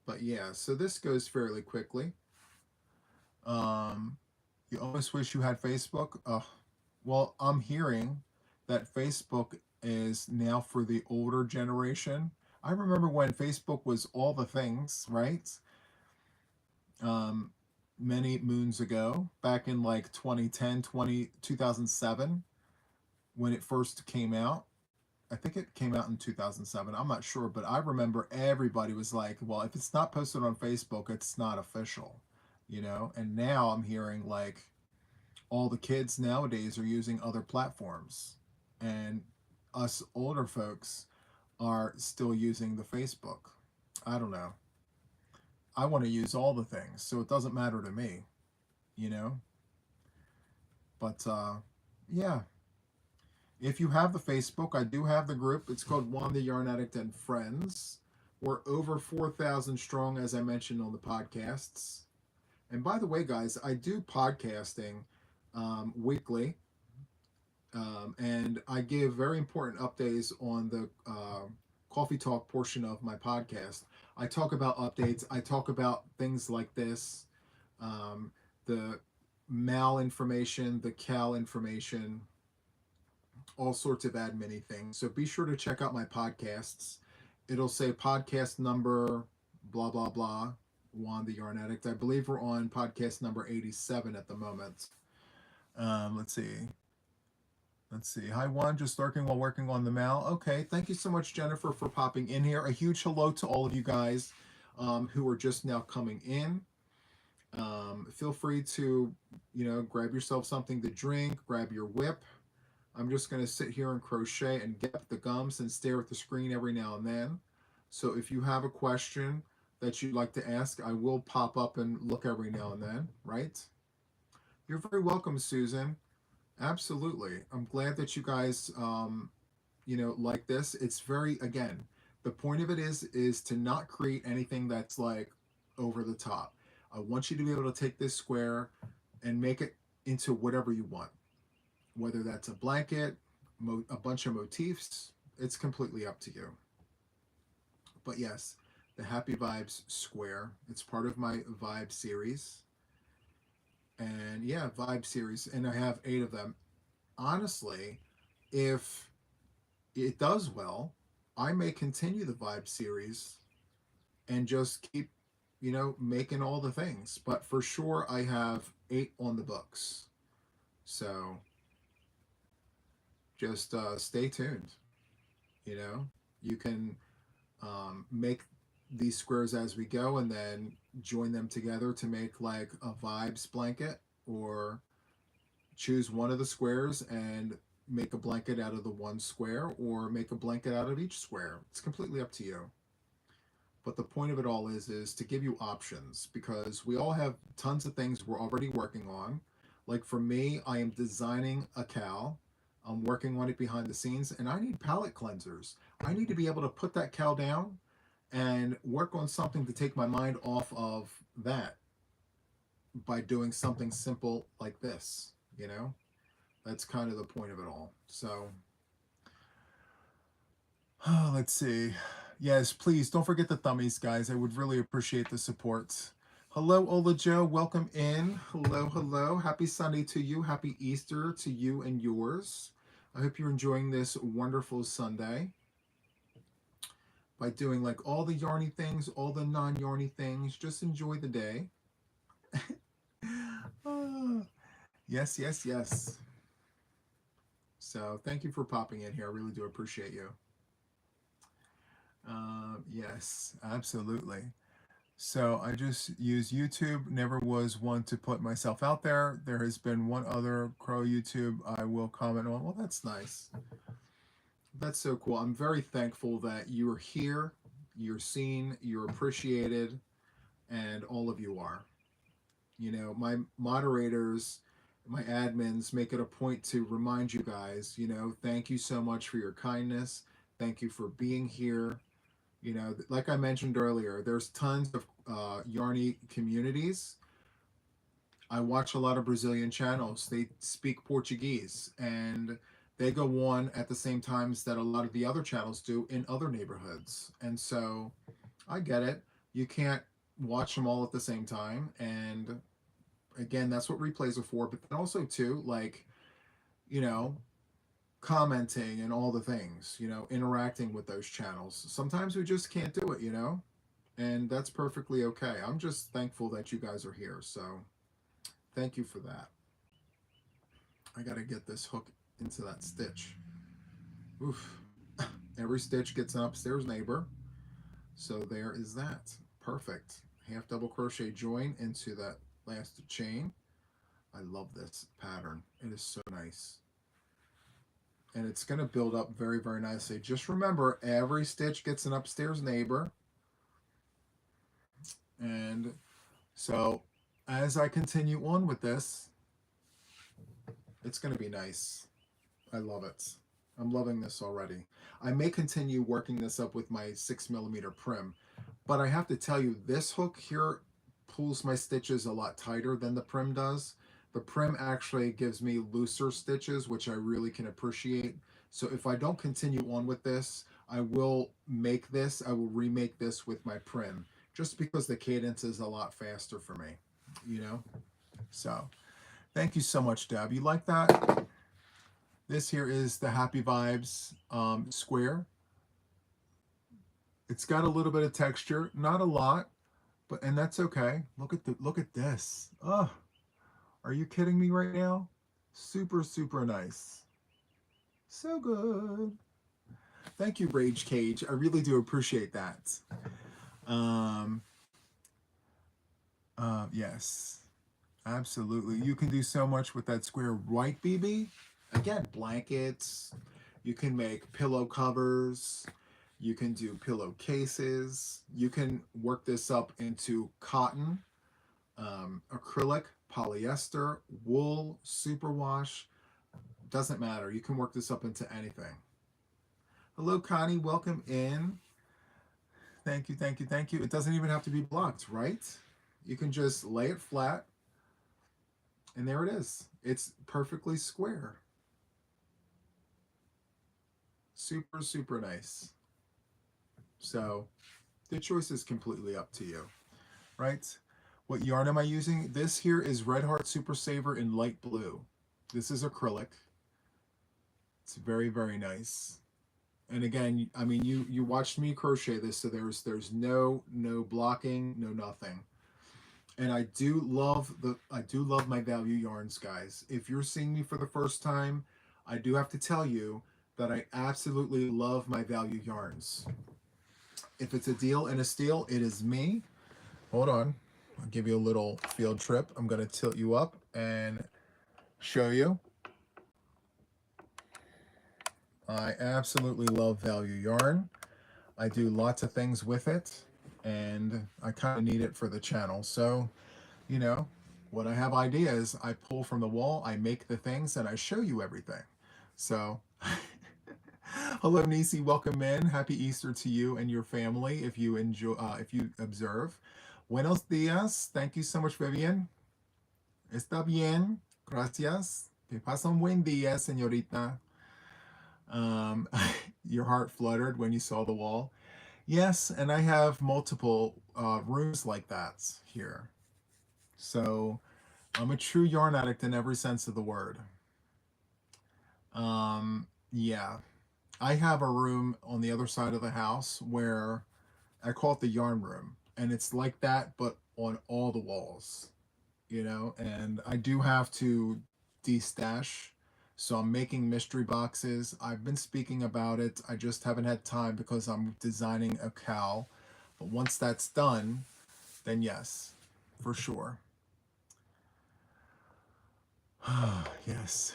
but yeah, so this goes fairly quickly. You almost wish you had Facebook? Well, I'm hearing that Facebook is now for the older generation. I remember when Facebook was all the things, right? Um, Many moons ago, back in like 2010, 2007, when it first came out. I think it came out in 2007. I'm not sure, but I remember everybody was like, well, if it's not posted on Facebook, it's not official, you know? And now I'm hearing like all the kids nowadays are using other platforms. And us older folks are still using the Facebook. I don't know. I want to use all the things, so it doesn't matter to me, you know? But yeah, if you have the Facebook, I do have the group. It's called Juan the Yarn Addict and Friends. We're over 4,000 strong, as I mentioned on the podcasts. And by the way, guys, I do podcasting weekly. And I give very important updates on the coffee talk portion of my podcast. I talk about updates. I talk about things like this, the mal information, the cal information, all sorts of admin things. So be sure to check out my podcasts. It'll say podcast number, blah, blah, blah, Juan the Yarn Addict. I believe we're on podcast number 87 at the moment. Let's see. Let's see. Hi, Juan. Just lurking while working on the mail. Okay. Thank you so much, Jennifer, for popping in here. A huge hello to all of you guys who are just now coming in. Feel free to, grab yourself something to drink, grab your whip. I'm just going to sit here and crochet and get the gums and stare at the screen every now and then. So if you have a question that you'd like to ask, I will pop up and look every now and then, right? You're very welcome, Susan. Absolutely. I'm glad that you guys, like this. It's very, again, the point of it is to not create anything that's like over the top. I want you to be able to take this square and make it into whatever you want. Whether that's a blanket, a bunch of motifs, it's completely up to you. But yes, the Happy Vibes square, it's part of my Vibe series. And yeah, Vibe series, and I have 8 of them. Honestly, if it does well, I may continue the Vibe series and just keep, making all the things. But for sure, I have 8 on the books. So just stay tuned. You can make these squares as we go and then join them together to make like a vibes blanket, or choose one of the squares and make a blanket out of the one square, or make a blanket out of each square. It's completely up to you. But the point of it all is to give you options, because we all have tons of things we're already working on. Like for me, I am designing a cowl. I'm working on it behind the scenes, and I need palette cleansers. I need to be able to put that cowl down and work on something to take my mind off of that by doing something simple like this, That's kind of the point of it all. So, let's see. Yes, please don't forget the thummies, guys. I would really appreciate the support. Hello, Ola Joe. Welcome in. Hello, hello. Happy Sunday to you. Happy Easter to you and yours. I hope you're enjoying this wonderful Sunday by doing like all the yarny things, all the non-yarny things. Just enjoy the day. Yes, yes, yes. So thank you for popping in here. I really do appreciate you. Yes, absolutely. So I just use YouTube. Never was one to put myself out there. There has been one other Crow YouTube I will comment on. Well, that's nice. That's so cool. I'm very thankful that you're here, you're seen, you're appreciated, and all of you are. My moderators, my admins make it a point to remind you guys, thank you so much for your kindness. Thank you for being here. Like I mentioned earlier, there's tons of yarny communities. I watch a lot of Brazilian channels. They speak Portuguese, and they go on at the same times that a lot of the other channels do in other neighborhoods. And so I get it. You can't watch them all at the same time. And Again, that's what replays are for, but then also too, like, you know, commenting and all the things, you know, interacting with those channels. Sometimes we just can't do it, you know, and that's perfectly okay. I'm just thankful that you guys are here. So thank you for that. I got to get this hook into that stitch. Oof. Every stitch gets an upstairs neighbor. So there is that. Perfect. Half double crochet join into that last chain. I love this pattern. It is so nice. And it's going to build up very, very nicely. Just remember, every stitch gets an upstairs neighbor. And so as I continue on with this, it's going to be nice. I love it. I'm loving this already. I may continue working this up with my 6mm prim, but I have to tell you, this hook here pulls my stitches a lot tighter than the prim does. The prim actually gives me looser stitches, which I really can appreciate. So if I don't continue on with this, I will remake this with my prim, just because the cadence is a lot faster for me, you know? So thank you so much, Deb. You like that? This here is the Happy Vibes square. It's got a little bit of texture, not a lot, and that's okay. Look at this. Oh, are you kidding me right now? Super, super nice. So good. Thank you, Rage Cage. I really do appreciate that. Yes, absolutely. You can do so much with that square, right, BB? Again, blankets. You can make pillow covers. You can do pillowcases. You can work this up into cotton, acrylic, polyester, wool, superwash. Doesn't matter. You can work this up into anything. Hello, Connie. Welcome in. Thank you, thank you, thank you. It doesn't even have to be blocked, right? You can just lay it flat, and there it is. It's perfectly square. Super, super nice. So the choice is completely up to you, right? What yarn am I using? This here is Red Heart Super Saver in light blue. This is acrylic. It's very, very nice. And again, I mean, you watched me crochet this, so there's no blocking, no nothing. And I do love my value yarns, guys. If you're seeing me for the first time, I do have to tell you that I absolutely love my value yarns. If it's a deal and a steal, it is me. Hold on. I'll give you a little field trip. I'm going to tilt you up and show you. I absolutely love value yarn. I do lots of things with it, and I kind of need it for the channel. So, you know, when I have ideas, I pull from the wall, I make the things, and I show you everything. So, hello, Nisi. Welcome in. Happy Easter to you and your family. If you enjoy, if you observe. Buenos días. Thank you so much, Vivian. Está bien. Gracias. Que pasa un buen día, señorita. Your heart fluttered when you saw the wall. Yes, and I have multiple rooms like that here. So I'm a true yarn addict in every sense of the word. Yeah, I have a room on the other side of the house where I call it the yarn room, and it's like that, but on all the walls, you know. And I do have to destash, so I'm making mystery boxes. I've been speaking about it. I just haven't had time because I'm designing a cowl. But once that's done, then yes, for sure. Yes.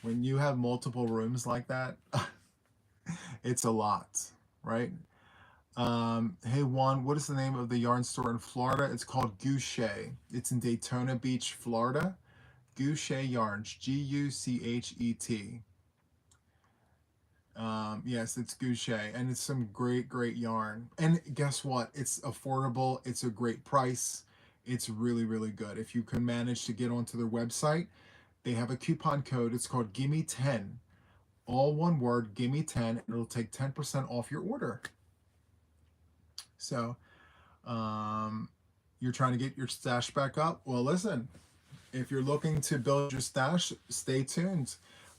When you have multiple rooms like that, it's a lot, right? Hey Juan, what is the name of the yarn store in Florida? It's called Goucher. It's in Daytona Beach, Florida. Goucher Yarns, Guchet. Yes, it's Goucher, and it's some great, great yarn. And guess what? It's affordable. It's a great price. It's really, really good. If you can manage to get onto their website, they have a coupon code. It's called Gimme10. All one word, Gimme10, and it'll take 10% off your order. So, You're trying to get your stash back up? Well, listen, if you're looking to build your stash, stay tuned.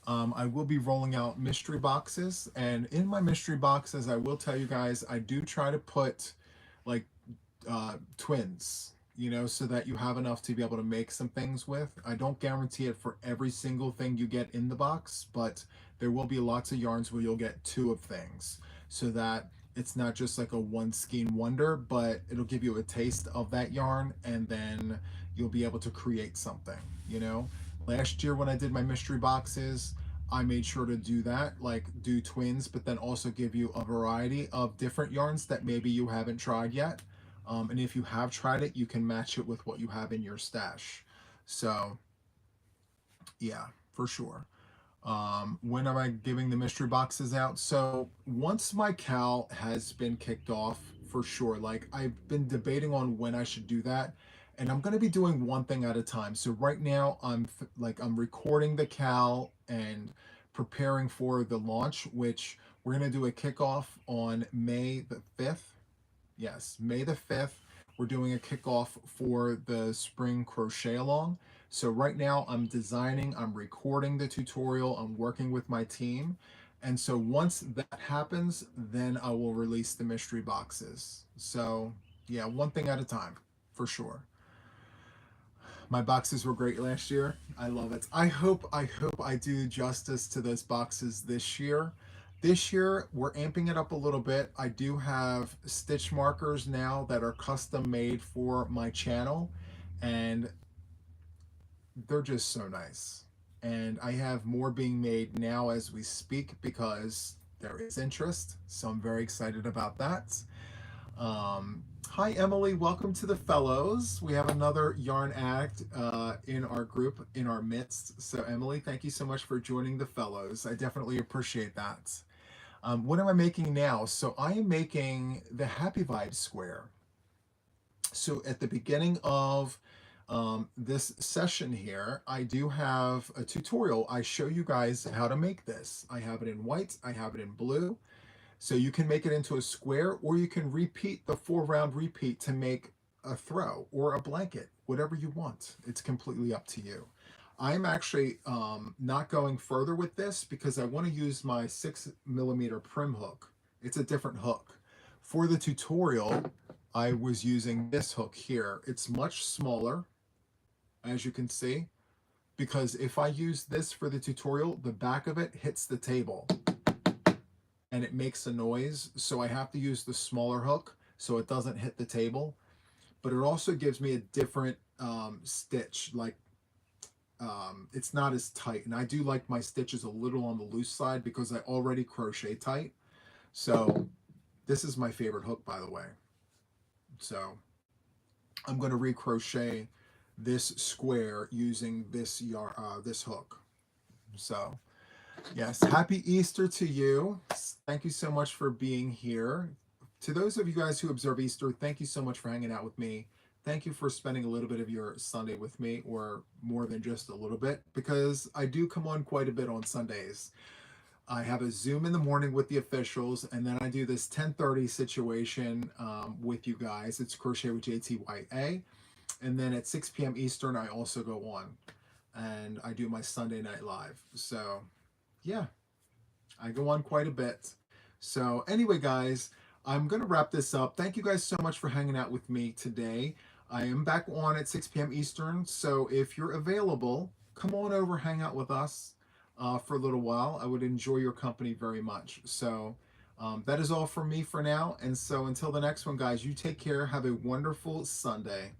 I will be rolling out mystery boxes, and in my mystery boxes, I will tell you guys, I do try to put like twins, you know, so that you have enough to be able to make some things with. I don't guarantee it for every single thing you get in the box, but there will be lots of yarns where you'll get two of things, so that it's not just like a one skein wonder, but it'll give you a taste of that yarn, and then you'll be able to create something, you know. Last year when I did my mystery boxes, I made sure to do that, like do twins, but then also give you a variety of different yarns that maybe you haven't tried yet. And if you have tried it, you can match it with what you have in your stash. So yeah, for sure. When am I giving the mystery boxes out? So once my cal has been kicked off, for sure. Like, I've been debating on when I should do that, and I'm going to be doing one thing at a time. So right now I'm recording the cal and preparing for the launch, which we're going to do a kickoff on May the 5th. Yes, May the 5th. We're doing a kickoff for the spring crochet along. So right now I'm designing, I'm recording the tutorial, I'm working with my team. And so once that happens, then I will release the mystery boxes. So yeah, one thing at a time, for sure. My boxes were great last year. I love it. I hope I do justice to those boxes this year. This year, we're amping it up a little bit. I do have stitch markers now that are custom made for my channel, and they're just so nice. And I have more being made now as we speak because there is interest. So I'm very excited about that. Hi, Emily. Welcome to the Fellows. We have another yarn addict in our group, in our midst. So, Emily, thank you so much for joining the Fellows. I definitely appreciate that. What am I making now? So, I am making the Happy Vibes square. So, at the beginning of this session here, I do have a tutorial. I show you guys how to make this. I have it in white, I have it in blue. So you can make it into a square, or you can repeat the 4-round repeat to make a throw or a blanket, whatever you want. It's completely up to you. I'm actually not going further with this because I want to use my 6mm prim hook. It's a different hook. For the tutorial, I was using this hook here. It's much smaller, as you can see, because if I use this for the tutorial, the back of it hits the table and it makes a noise, so I have to use the smaller hook so it doesn't hit the table. But it also gives me a different stitch, like it's not as tight, and I do like my stitches a little on the loose side because I already crochet tight. So this is my favorite hook, by the way. So I'm going to recrochet this square using this this hook. So yes, happy Easter to you. Thank you so much for being here. To those of you guys who observe Easter, thank you so much for hanging out with me. Thank you for spending a little bit of your Sunday with me, or more than just a little bit, because I do come on quite a bit on Sundays. I have a Zoom in the morning with the officials, and then I do this 10:30 situation with you guys. It's Crochet with JTYA. And then at 6 p.m. Eastern, I also go on, and I do my Sunday night live. So yeah, I go on quite a bit. So anyway, guys, I'm going to wrap this up. Thank you guys so much for hanging out with me today. I am back on at 6 p.m. Eastern. So if you're available, come on over, hang out with us for a little while. I would enjoy your company very much. So that is all from me for now. And so until the next one, guys, you take care. Have a wonderful Sunday.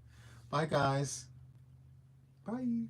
Bye, guys. Bye.